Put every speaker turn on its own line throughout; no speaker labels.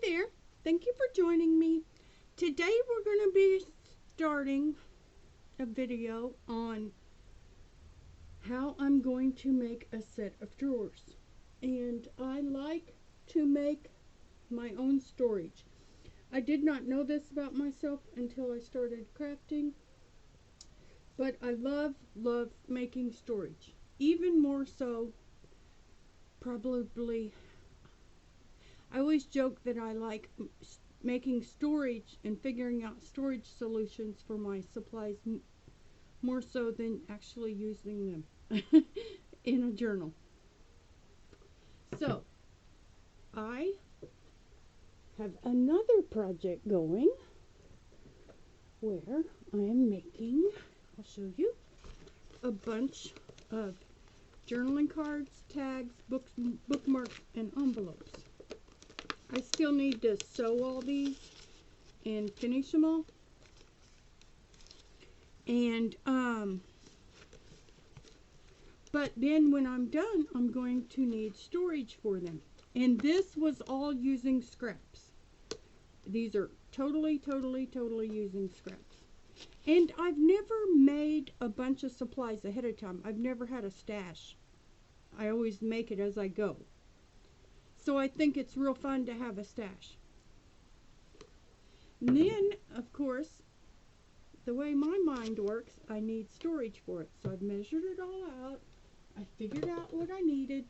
there. Thank you for joining me. Today we're going to be starting a video on how I'm going to make a set of drawers. And I like to make my own storage. I did not know this about myself until I started crafting, but I love making storage. Even more so, probably, I always joke that I like making storage and figuring out storage solutions for my supplies more so than actually using them in a journal. So, I have another project going where I am making, I'll show you, a bunch of journaling cards, tags, bookmarks, and envelopes. I still need to sew all these and finish them all. And, but then when I'm done, I'm going to need storage for them. And this was all using scraps. These are totally using scraps. And I've never made a bunch of supplies ahead of time. I've never had a stash. I always make it as I go. So I think it's real fun to have a stash. And then, of course, the way my mind works, I need storage for it. So I've measured it all out. I figured out what I needed.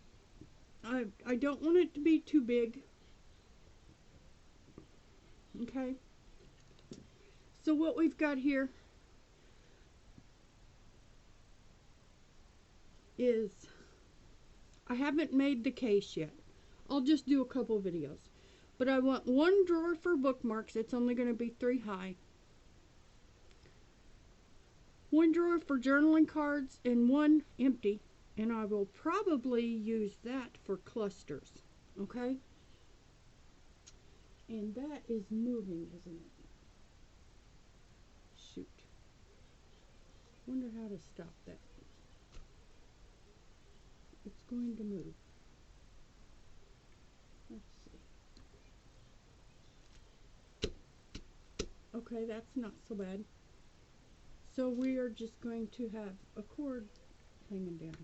I don't want it to be too big. Okay. So what we've got here is, I haven't made the case yet. I'll just do a couple videos. But I want one drawer for bookmarks. It's only going to be 3 high. One drawer for journaling cards and one empty. And I will probably use that for clusters. Okay? And that is moving, isn't it? Shoot. Wonder how to stop that. It's going to move. Let's see. Okay, that's not so bad. So we are just going to have a cord hanging down.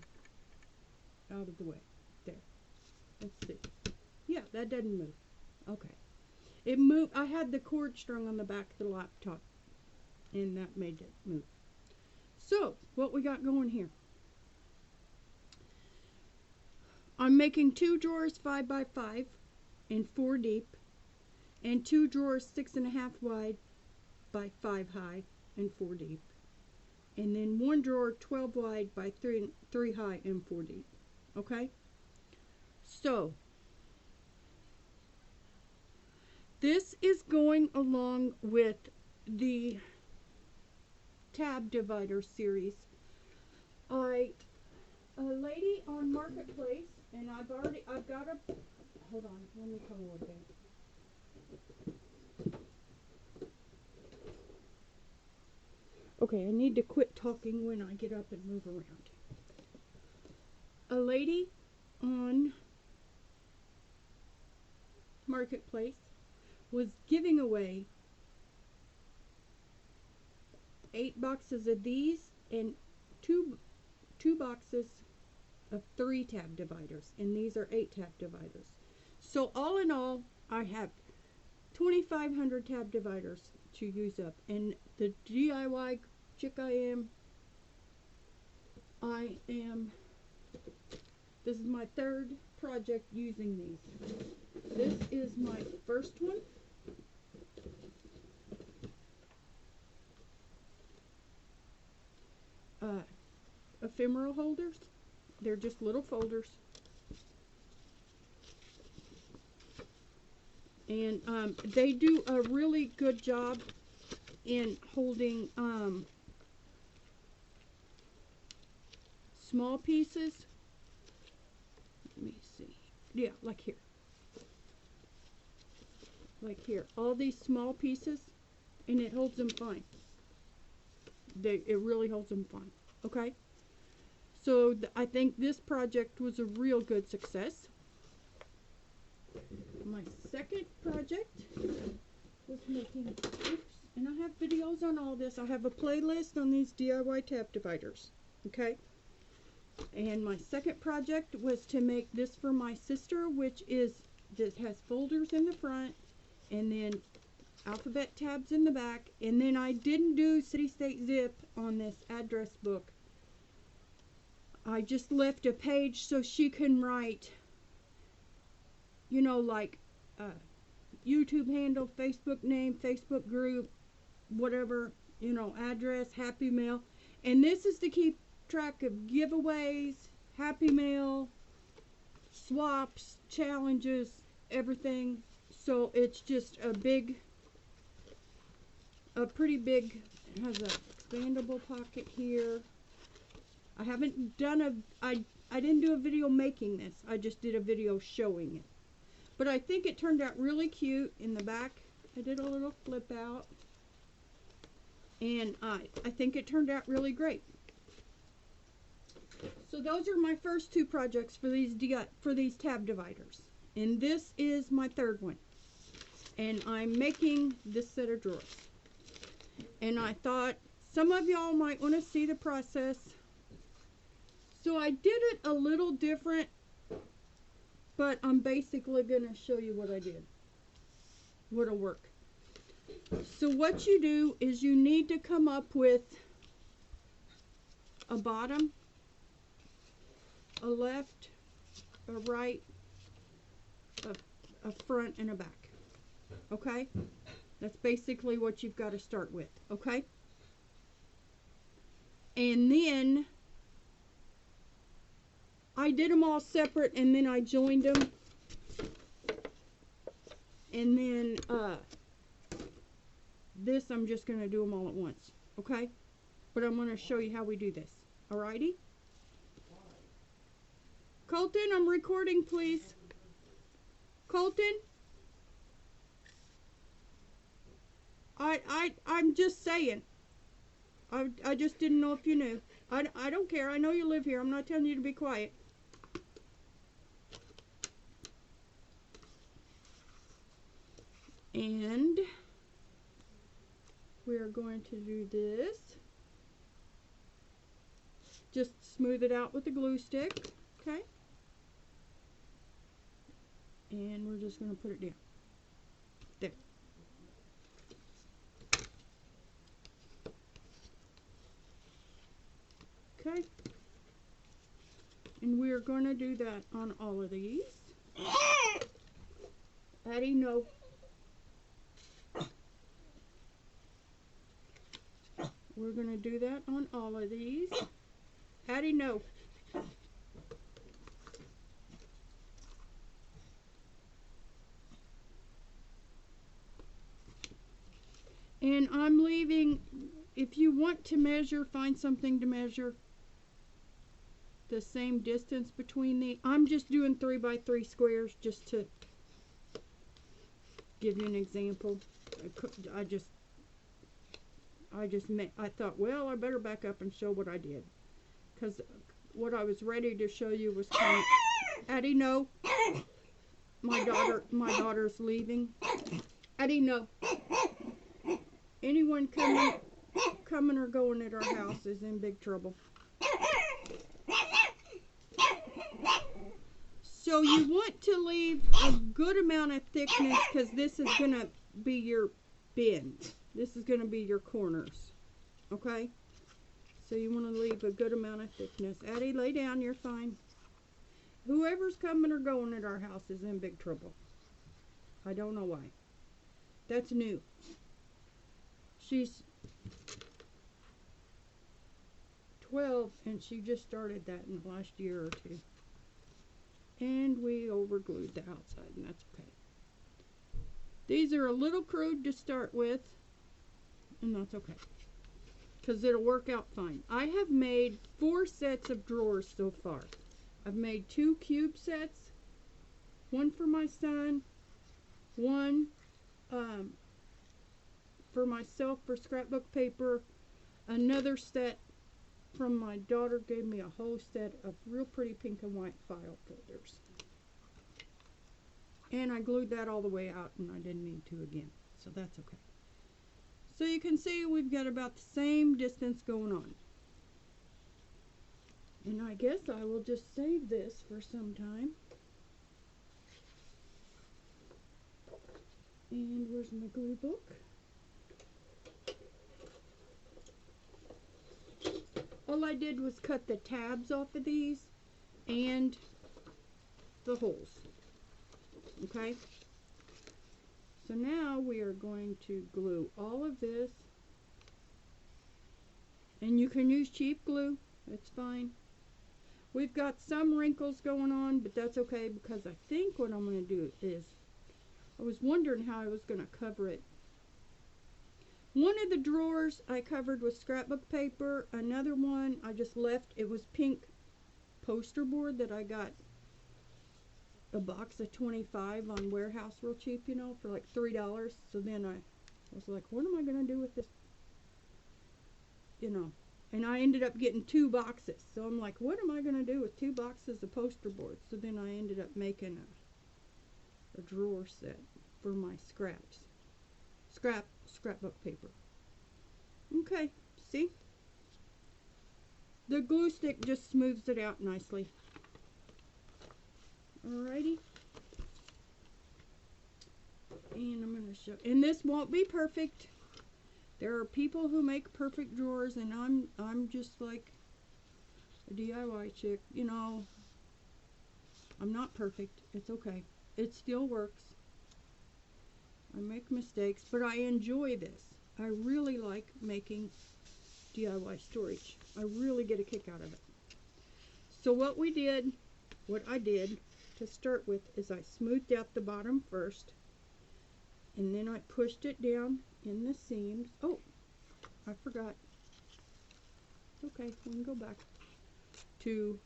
Out of the way. There. Let's see. Yeah, that doesn't move. Okay. It moved. I had the cord strung on the back of the laptop, and that made it move. So, what we got going here? I'm making 2 drawers 5 by 5 and 4 deep, and 2 drawers 6.5 wide by 5 high and 4 deep, and then 1 drawer 12 wide by 3 high and 4 deep. Okay? So, this is going along with the tab divider series. A lady on Marketplace, and I've got a, hold on, let me come over there. Okay, I need to quit talking when I get up and move around. A lady on Marketplace was giving away 8 boxes of these and two boxes of 3 tab dividers, and these are 8 tab dividers. So all in all, I have 2,500 tab dividers to use up, and the DIY chick I am, this is my 3rd project using these. This is my first one. Ephemeral holders. They're just little folders. And they do a really good job in holding small pieces. Let me see. Yeah, like here. Like here. All these small pieces, and it holds them fine. It really holds them fine. Okay? So I think this project was a real good success. I'm my second project was making, oops, and I have videos on all this. I have a playlist on these DIY tab dividers, okay? And my second project was to make this for my sister, which has folders in the front and then alphabet tabs in the back. And then I didn't do city state zip on this address book. I just left a page so she can write, you know, like YouTube handle, Facebook name, Facebook group, whatever, you know, address, Happy Mail. And this is to keep track of giveaways, Happy Mail, swaps, challenges, everything. So it's just a pretty big, it has a expandable pocket here. I haven't done I didn't do a video making this. I just did a video showing it. But I think it turned out really cute. In the back, I did a little flip out. And I think it turned out really great. So those are my first two projects for these tab dividers. And this is my third one. And I'm making this set of drawers. And I thought some of y'all might want to see the process. So I did it a little different, but I'm basically going to show you what I did. What'll work. So what you do is you need to come up with a bottom, a left, a right, a front, and a back. Okay? That's basically what you've got to start with. Okay? And then I did them all separate, and then I joined them. And then this, I'm just going to do them all at once. Okay? But I'm going to show you how we do this. Alrighty? Colton, I'm recording, please. Colton? I'm just saying. I just didn't know if you knew. I don't care. I know you live here. I'm not telling you to be quiet. And we're going to do this. Just smooth it out with the glue stick. Okay? And we're just going to put it down. There. Okay? And we're going to do that on all of these. Addie, no. We're going to do that on all of these. Addie, no. And I'm leaving, if you want to measure, find something to measure the same distance between the, I'm just doing 3 by 3 squares just to give you an example. I thought, well, I better back up and show what I did. Because what I was ready to show you was kind of, Addie, no. My daughter's leaving. Addie, no. Anyone coming or going at our house is in big trouble. So you want to leave a good amount of thickness because this is going to be your bends. This is going to be your corners. Okay? So you want to leave a good amount of thickness. Addie, lay down. You're fine. Whoever's coming or going at our house is in big trouble. I don't know why. That's new. She's 12 and she just started that in the last year or two. And we overglued the outside, and that's okay. These are a little crude to start with, and that's okay. Because it'll work out fine. I have made 4 sets of drawers so far. I've made 2 cube sets. One for my son. One for myself for scrapbook paper. Another set from my daughter gave me a whole set of real pretty pink and white file folders. And I glued that all the way out, and I didn't need to again, so that's okay. So you can see we've got about the same distance going on. And I guess I will just save this for some time. And where's my glue book? All I did was cut the tabs off of these and the holes. Okay? So now we are going to glue all of this. And you can use cheap glue. It's fine. We've got some wrinkles going on, but that's okay because I think what I'm going to do is, I was wondering how I was going to cover it. One of the drawers I covered with scrapbook paper. Another one I just left. It was pink poster board that I got a box of 25 on Warehouse real cheap, you know, for like $3. So then I was like, what am I going to do with this? You know, and I ended up getting 2 boxes. So I'm like, what am I going to do with 2 boxes of poster board? So then I ended up making a drawer set for my scrapbook paper. Okay, see? The glue stick just smooths it out nicely. Alrighty. And I'm going to show, and this won't be perfect. There are people who make perfect drawers, and I'm just like a DIY chick, you know. I'm not perfect. It's okay. It still works. I make mistakes, but I enjoy this. I really like making DIY storage. I really get a kick out of it. So what I did to start with is I smoothed out the bottom first, and then I pushed it down in the seams. Oh, I forgot. Okay, we can go back to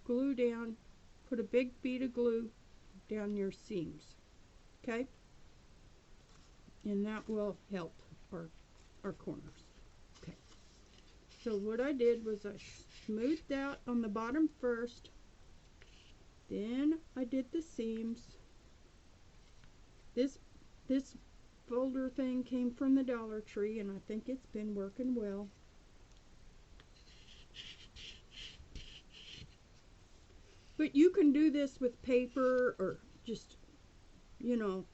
glue down. Put a big bead of glue down your seams. Okay? And that will help our corners. Okay. So what I did was I smoothed out on the bottom first. Then I did the seams. This folder thing came from the Dollar Tree, and I think it's been working well. But you can do this with paper or just, you know,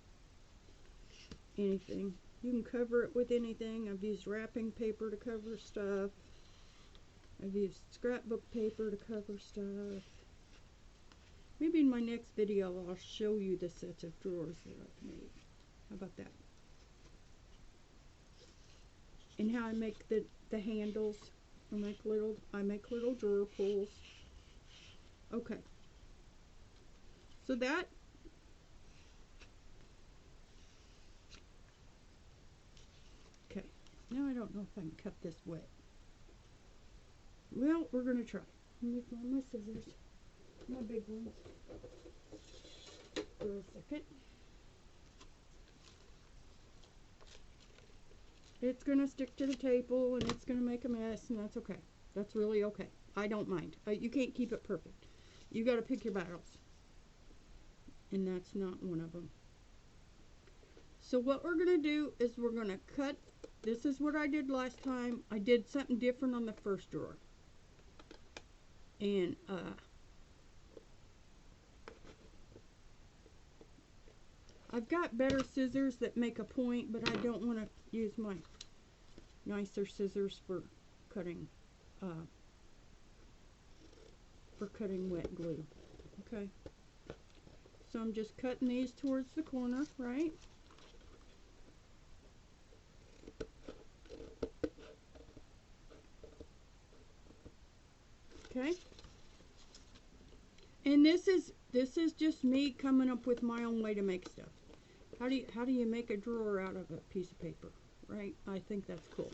anything. You can cover it with anything. I've used wrapping paper to cover stuff. I've used scrapbook paper to cover stuff. Maybe in my next video I'll show you the sets of drawers that I've made. How about that? And how I make the handles. I make little drawer pulls. Okay. So that okay. Now I don't know if I can cut this wet. Well, we're gonna try. Let me find my scissors. My big ones. For a second. It's gonna stick to the table and it's gonna make a mess, and that's okay. That's really okay. I don't mind. You can't keep it perfect. You gotta pick your battles. And that's not one of them. So what we're gonna do is we're gonna cut. This is what I did last time. I did something different on the first drawer. And I've got better scissors that make a point, but I don't want to use my nicer scissors for cutting wet glue. Okay. So I'm just cutting these towards the corner, right? Okay. And this is just me coming up with my own way to make stuff. How do you make a drawer out of a piece of paper, right? I think that's cool.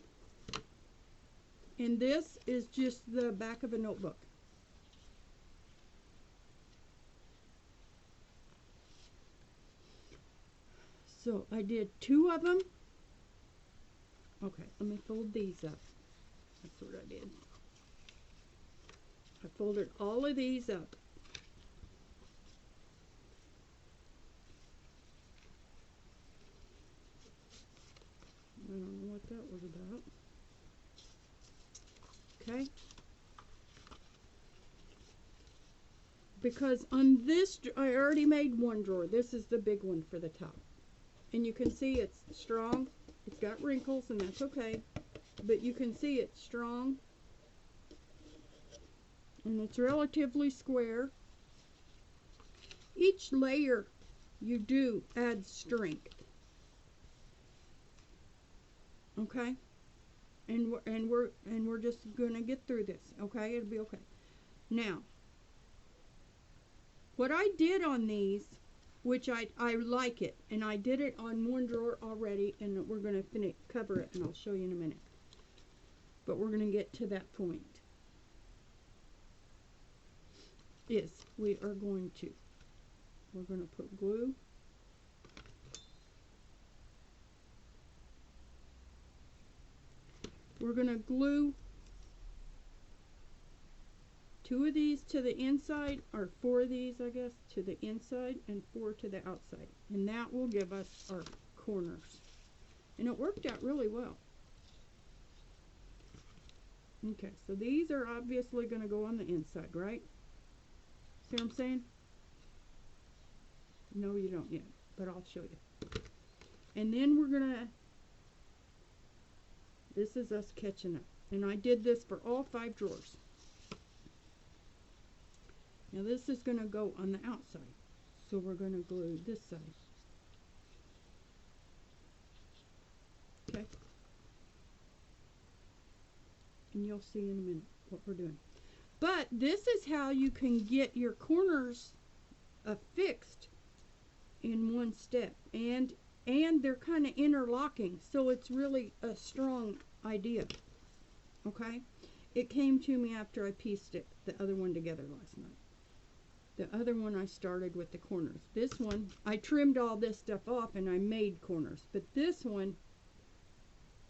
And this is just the back of a notebook. So I did 2 of them. Okay, let me fold these up. That's what I did. I folded all of these up. okay? Because on this, I already made one drawer. This is the big one for the top. And you can see it's strong. It's got wrinkles, and that's okay. But you can see it's strong. And it's relatively square. Each layer you do adds strength. Okay? And we're just gonna get through this, okay? It'll be okay. Now, what I did on these, which I like it, and I did it on one drawer already, and we're gonna cover it, and I'll show you in a minute. But we're gonna get to that point. Is we're gonna put glue. We're going to glue 2 of these to the inside, or 4 of these, I guess, to the inside, and 4 to the outside. And that will give us our corners. And it worked out really well. Okay, so these are obviously going to go on the inside, right? See what I'm saying? No, you don't yet, but I'll show you. And then we're going to, this is us catching up. And I did this for all 5 drawers. Now this is going to go on the outside. So we're going to glue this side. Okay. And you'll see in a minute what we're doing. But this is how you can get your corners affixed in one step. And they're kind of interlocking, so it's really a strong idea. Okay? It came to me after I pieced the other one together last night. The other one I started with the corners. This one, I trimmed all this stuff off and I made corners. But this one,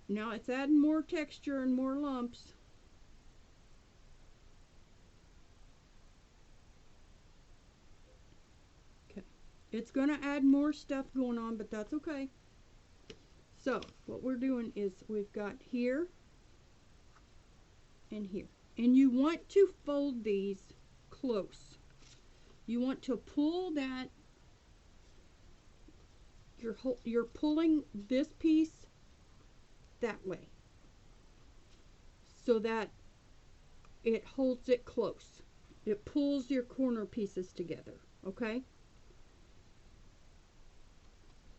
now it's adding more texture and more lumps. Okay. It's going to add more stuff going on, but that's okay. So, what we're doing is we've got here and here. And you want to fold these close. You want to pull that, you're pulling this piece that way so that it holds it close. It pulls your corner pieces together, okay?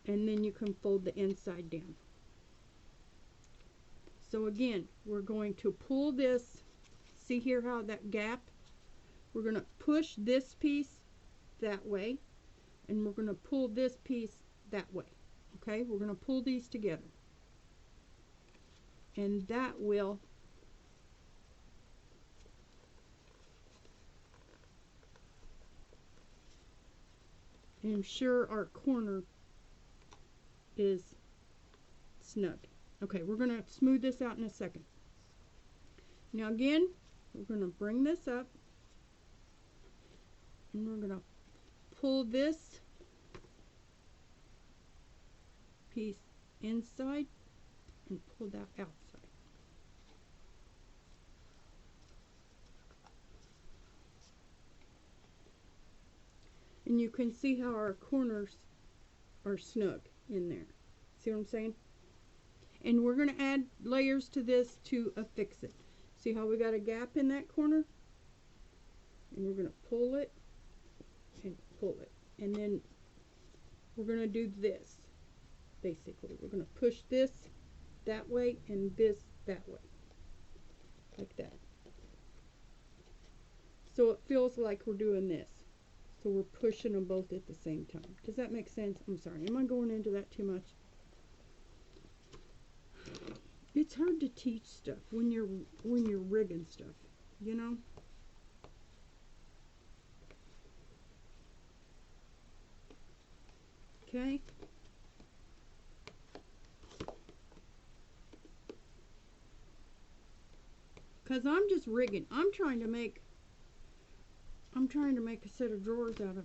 And then you can fold the inside down. So again, we're going to pull this, see here how that gap? We're going to push this piece that way, and we're going to pull this piece that way. Okay, we're going to pull these together. And that will ensure our corner is snug. Okay, we're going to smooth this out in a second. Now again, we're going to bring this up, and we're going to pull this piece inside and pull that outside. And you can see how our corners are snug in there. See what I'm saying? And we're going to add layers to this to affix it. See how we got a gap in that corner? And we're going to pull it and pull it. And then we're going to do this, basically. We're going to push this that way and this that way. Like that. So it feels like we're doing this. So we're pushing them both at the same time. Does that make sense? I'm sorry. Am I going into that too much? It's hard to teach stuff when you're rigging stuff, you know? Okay? Cuz I'm just rigging. I'm trying to make a set of drawers out of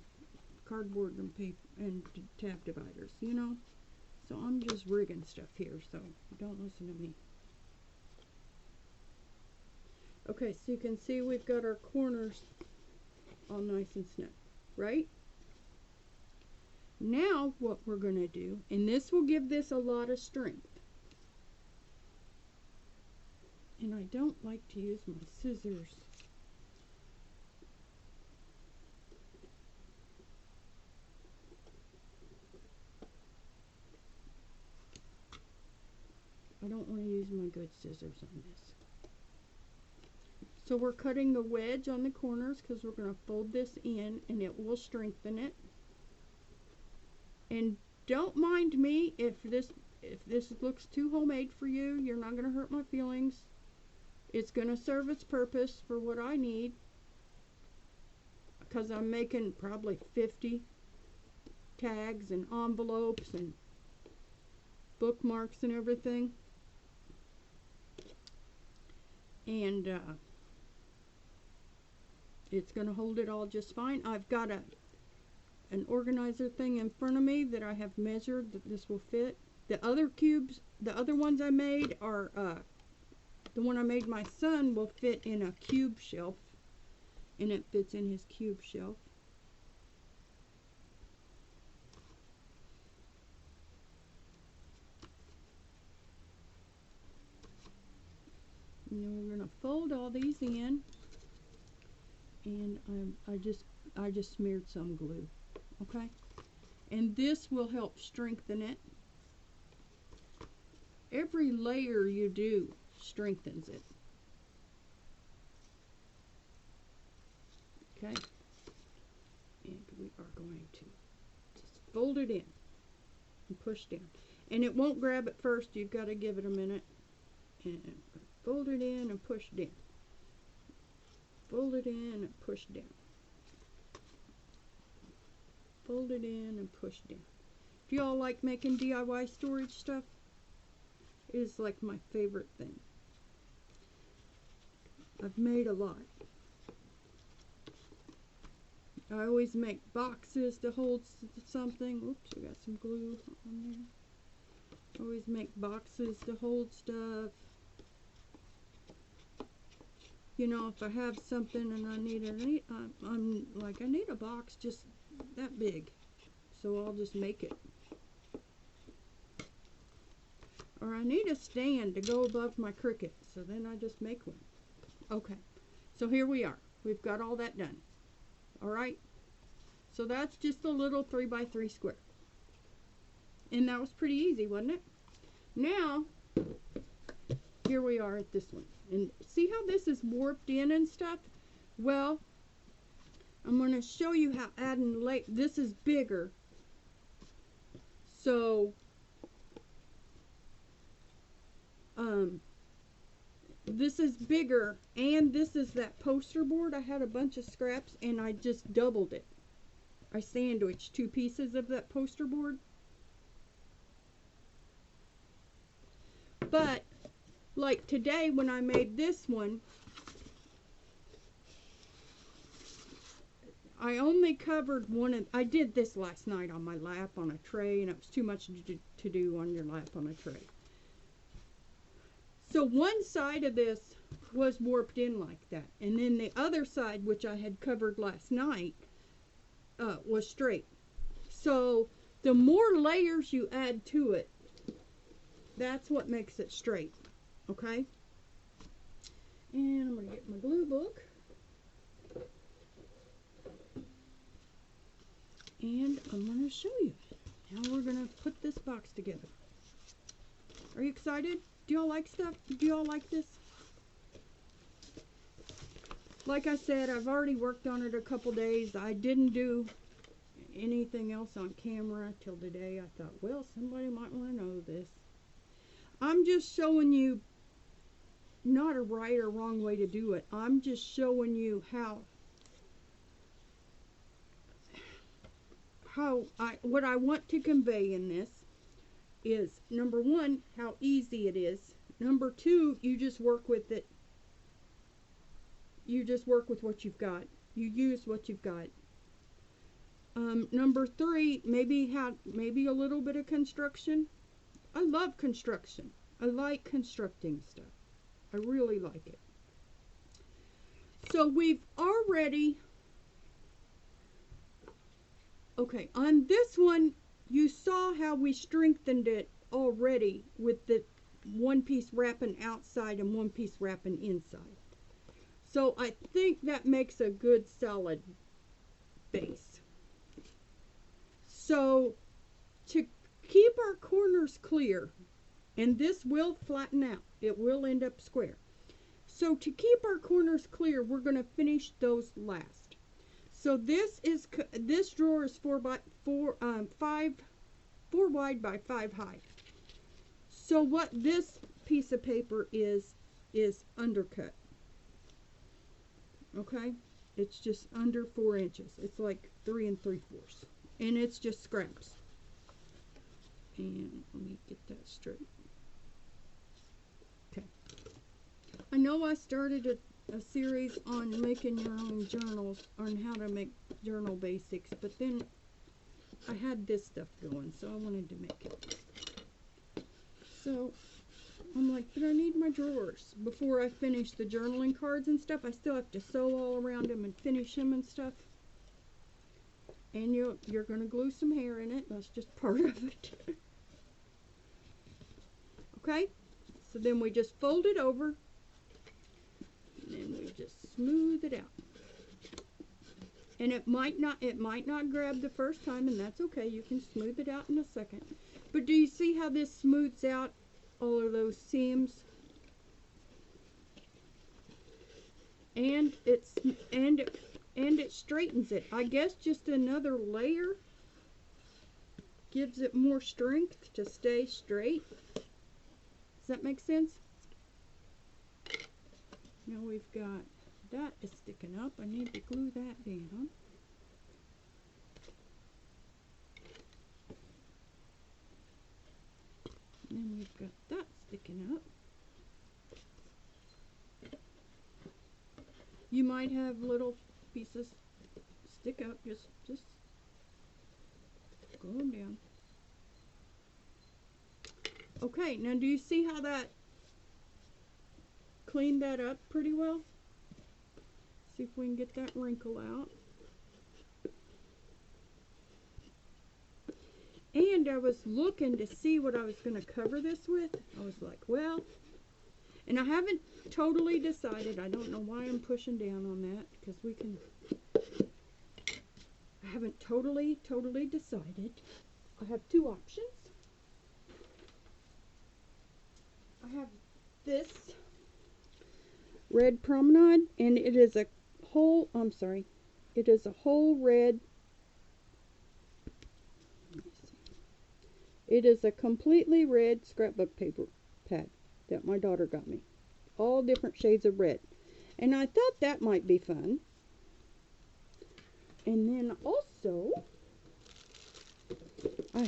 cardboard and paper and tab dividers, you know? So I'm just rigging stuff here, so don't listen to me. Okay, so you can see we've got our corners all nice and snug, right? Now what we're going to do, and this will give this a lot of strength, and I don't like to use my scissors. I don't want to use my good scissors on this. So we're cutting the wedge on the corners because we're going to fold this in and it will strengthen it. And don't mind me if this looks too homemade for you. You're not going to hurt my feelings. It's going to serve its purpose for what I need, because I'm making probably 50 tags and envelopes and bookmarks and everything. And it's going to hold it all just fine. I've got an organizer thing in front of me that I have measured that this will fit. The other cubes, the other ones I made are, the one I made my son will fit in a cube shelf, and it fits in his cube shelf. And then we're going to fold all these in, and I just smeared some glue, okay? And this will help strengthen it. Every layer you do strengthens it. Okay? And we are going to just fold it in and push down. And it won't grab at first. You've got to give it a minute. And fold it in and push down. Fold it in and push down. Fold it in and push down. Do y'all like making DIY storage stuff? It is like my favorite thing. I've made a lot. I always make boxes to hold something. Oops, I got some glue on there. I always make boxes to hold stuff. You know, if I have something and I need it, I'm like, I need a box just that big. So I'll just make it. Or I need a stand to go above my Cricut. So then I just make one. Okay. So here we are. We've got all that done. Alright? So that's just a little 3x3 square. And that was pretty easy, wasn't it? Now, here we are at this one. And see how this is warped in and stuff? Well, I'm going to show you how adding this is bigger. So, this is bigger, and this is that poster board. I had a bunch of scraps, and I just doubled it. I sandwiched 2 pieces of that poster board. But, like today when I made this one, I only covered one of, I did this last night on my lap on a tray, and it was too much to do on your lap on a tray. So one side of this was warped in like that, and then the other side, which I had covered last night, was straight. So the more layers you add to it, that's what makes it straight. Okay? And I'm going to get my glue book. And I'm going to show you. Now we're going to put this box together. Are you excited? Do y'all like stuff? Do y'all like this? Like I said, I've already worked on it a couple days. I didn't do anything else on camera till today. I thought, well, somebody might want to know this. I'm just showing you not a right or wrong way to do it. I'm just showing you what I want to convey in this is, number one, how easy it is. Number two, you just work with it. You just work with what you've got. You use what you've got. Number three, maybe a little bit of construction. I love construction. I like constructing stuff. I really like it. So we've already, okay, on this one, you saw how we strengthened it already with the one piece wrapping outside and one piece wrapping inside. So I think that makes a good solid base. So to keep our corners clear, and this will flatten out, it will end up square. So to keep our corners clear, we're going to finish those last. So this drawer is 4 wide by 5 high. So what this piece of paper is undercut. Okay, it's just under 4 inches. It's like 3 3/4, and it's just scraps. And let me get that straight. Okay, I know I started a series on making your own journals, on how to make journal basics, but then I had this stuff going, so I wanted to make it. So I'm like, but I need my drawers. Before I finish the journaling cards and stuff, I still have to sew all around them and finish them and stuff. And you're going to glue some hair in it. That's just part of it. Okay? So then we just fold it over. And then we just smooth it out. And it might not grab the first time, and that's okay. You can smooth it out in a second. But do you see how this smooths out all of those seams? And it straightens it. I guess just another layer gives it more strength to stay straight. Does that make sense? Now we've got that is sticking up. I need to glue that down. And then we've got that sticking up. You might have little pieces stick up. Just glue them down. Okay, now do you see how that cleaned that up pretty well? See if we can get that wrinkle out. And I was looking to see what I was going to cover this with. I was like, well, and I haven't totally decided. I don't know why I'm pushing down on that, because I haven't totally decided. I have two options. I have this red Promenade, and it is a whole, it is a whole red. It is a completely red scrapbook paper pad that my daughter got me. All different shades of red. And I thought that might be fun. And then also,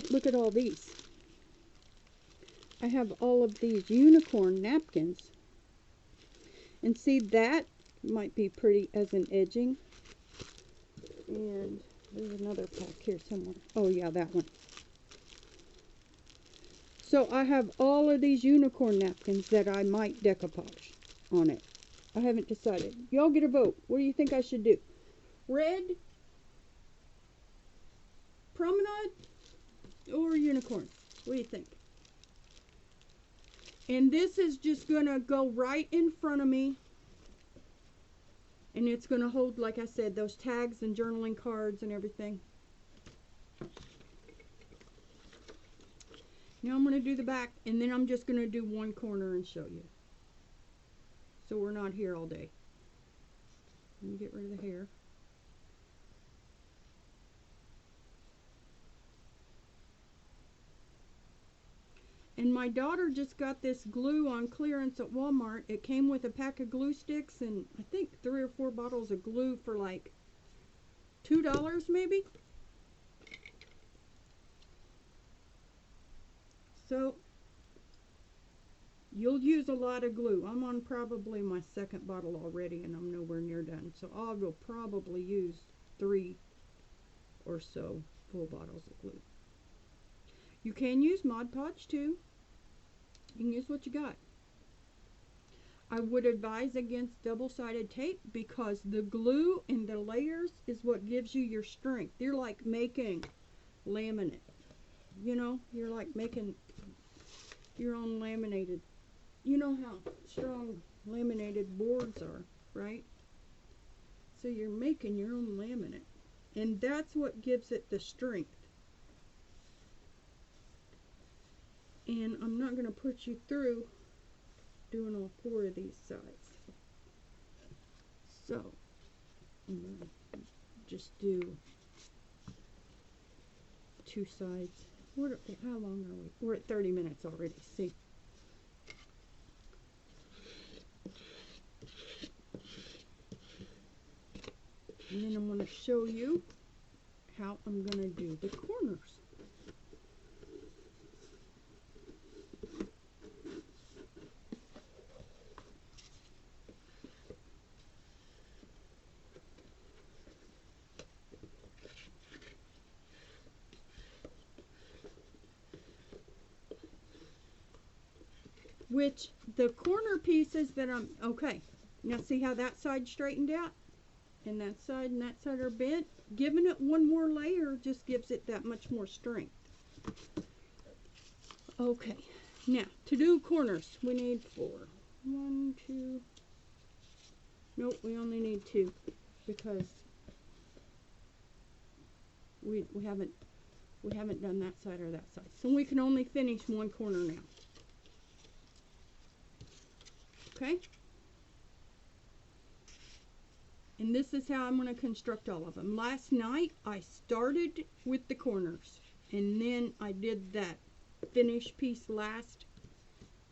look at all these. I have all of these unicorn napkins. And see, that might be pretty as an edging. And there's another pack here somewhere. Oh yeah, that one. So I have all of these unicorn napkins that I might decoupage on it. I haven't decided. Y'all get a vote. What do you think I should do? Red, Promenade, or unicorn? What do you think? And this is just going to go right in front of me. And it's going to hold, like I said, those tags and journaling cards and everything. Now I'm going to do the back, and then I'm just going to do one corner and show you. So we're not here all day. Let me get rid of the hair. And my daughter just got this glue on clearance at Walmart. It came with a pack of glue sticks and I think 3 or 4 bottles of glue for like $2 maybe. So you'll use a lot of glue. I'm on probably my second bottle already and I'm nowhere near done. So I will probably use 3 or so full bottles of glue. You can use Mod Podge too. You can use what you got. I would advise against double-sided tape because the glue and the layers is what gives you your strength. You're like making laminate. You know, you're like making your own laminated. You know how strong laminated boards are, right? So you're making your own laminate. And that's what gives it the strength. And I'm not going to put you through doing all 4 of these sides. So, I'm going to just do 2 sides. How long are we? We're at 30 minutes already. See? And then I'm going to show you how I'm going to do the corners. Which the corner pieces that okay, now see how that side straightened out? And that side are bent? Giving it one more layer just gives it that much more strength. Okay, now to do corners, we need 4. 1, 2. Nope, we only need 2 because we haven't done that side or that side. So we can only finish one corner now. Okay? And this is how I'm going to construct all of them. Last night I started with the corners and then I did that finish piece last,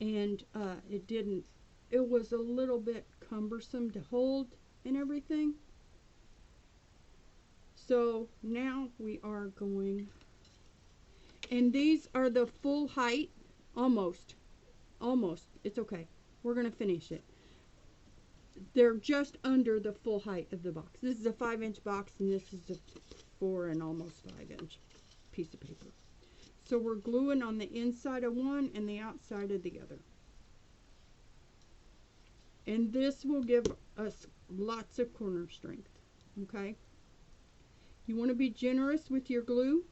and it was a little bit cumbersome to hold and everything. So now we are going, and these are the full height, almost, it's okay. We're going to finish it. They're just under the full height of the box. This is a 5-inch box, and this is a 4 and almost 5-inch piece of paper. So we're gluing on the inside of one and the outside of the other. And this will give us lots of corner strength. Okay? You want to be generous with your glue.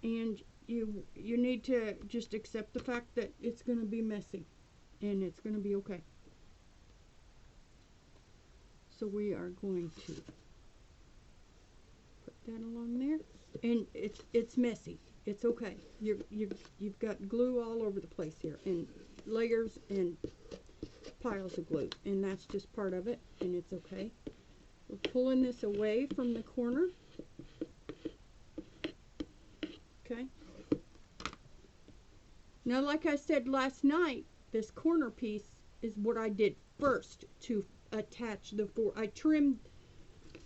And you need to just accept the fact that it's going to be messy. And it's going to be okay. So we are going to put that along there. And it's messy. It's okay. You've got glue all over the place here, and layers and piles of glue, and that's just part of it, and it's okay. We're pulling this away from the corner. Okay. Now, like I said last night, this corner piece is what I did first to attach the 4. I trimmed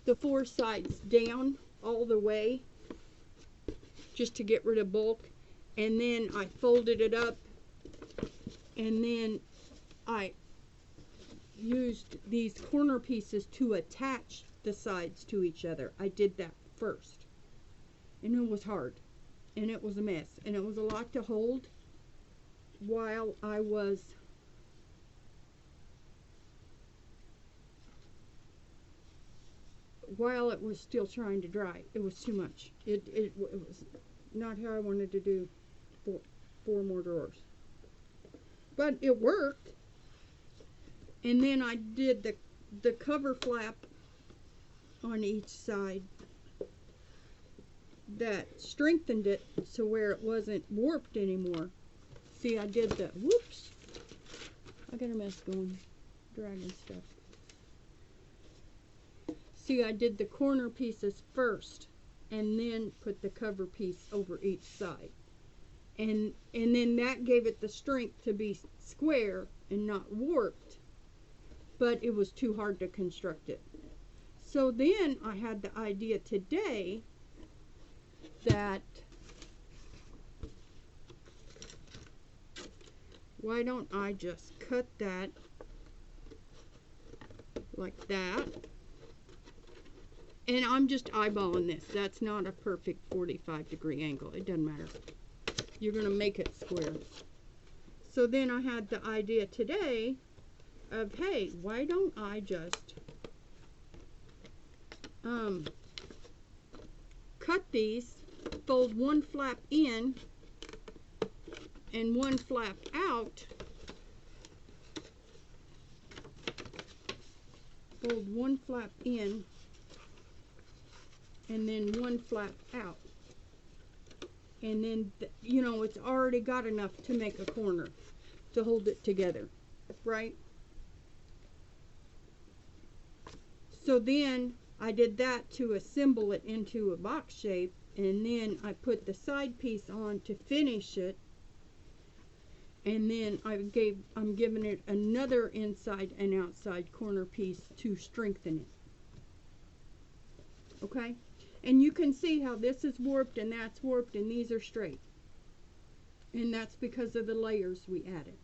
the 4 sides down all the way just to get rid of bulk, and then I folded it up, and then I used these corner pieces to attach the sides to each other. I did that first, and it was hard, and it was a mess, and it was a lot to hold while it was still trying to dry. It was too much. It was not how I wanted to do 4 more drawers. But it worked. And then I did the cover flap on each side that strengthened it so where it wasn't warped anymore. See, I did the, whoops, I got a mess going, dragging stuff. See, I did the corner pieces first and then put the cover piece over each side. And then that gave it the strength to be square and not warped, but it was too hard to construct it. So then I had the idea today that why don't I just cut that like that. And I'm just eyeballing this. That's not a perfect 45-degree angle. It doesn't matter. You're going to make it square. So then I had the idea today of, hey, why don't I just cut these, fold one flap in and one flap out, fold one flap in and then one flap out, and then you know, it's already got enough to make a corner to hold it together, right? So then I did that to assemble it into a box shape, and then I put the side piece on to finish it, and then I'm giving it another inside and outside corner piece to strengthen it. Okay? And you can see how this is warped and that's warped and these are straight. And that's because of the layers we added.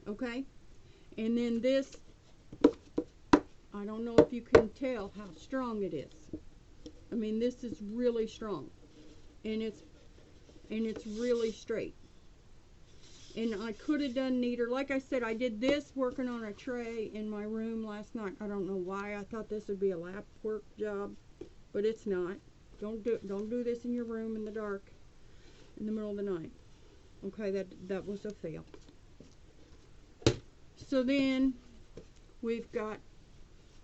Okay? And then this, I don't know if you can tell how strong it is. I mean, this is really strong. And it's really straight. And I could have done neater. Like I said, I did this working on a tray in my room last night. I don't know why. I thought this would be a lap work job, but it's not. Don't do this in your room in the dark in the middle of the night. Okay, that was a fail. So then we've got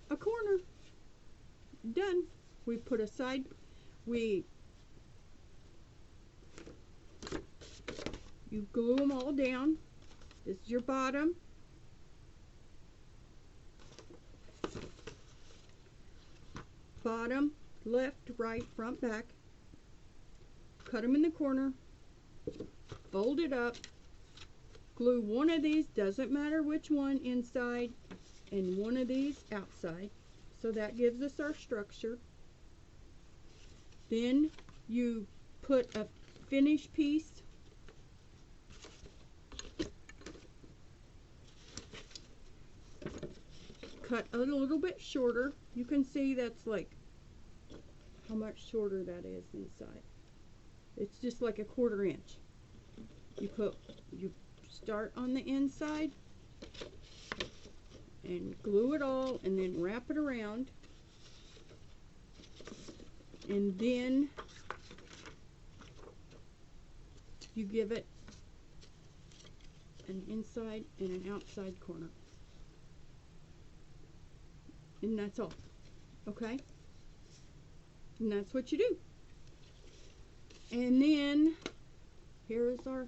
a corner done. We put aside, you glue them all down. This is your bottom. Bottom, left, right, front, back. Cut them in the corner. Fold it up. Glue one of these, doesn't matter which one, inside, and one of these outside. So that gives us our structure. Then you put a finished piece cut a little bit shorter. You can see that's like how much shorter that is inside. It's just like a 1/4 inch. You start on the inside and glue it all and then wrap it around, and then you give it an inside and an outside corner. And that's all. Okay? And that's what you do. And then here is our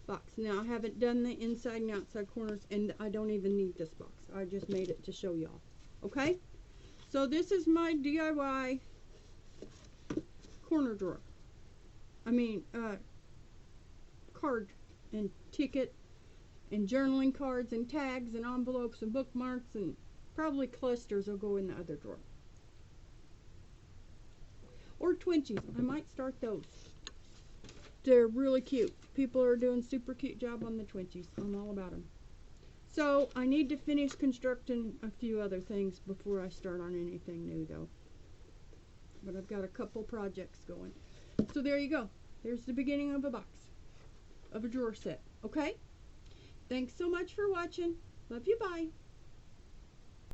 box. Now I haven't done the inside and outside corners, and I don't even need this box. I just made it to show y'all. Okay? So this is my DIY corner drawer. I mean, card and ticket and journaling cards and tags and envelopes and bookmarks, and probably clusters will go in the other drawer. Or Twinchies. I might start those. They're really cute. People are doing super cute job on the Twinchies. I'm all about them. So I need to finish constructing a few other things before I start on anything new though. But I've got a couple projects going. So there you go. There's the beginning of a box. Of a drawer set. Okay? Thanks so much for watching. Love you. Bye.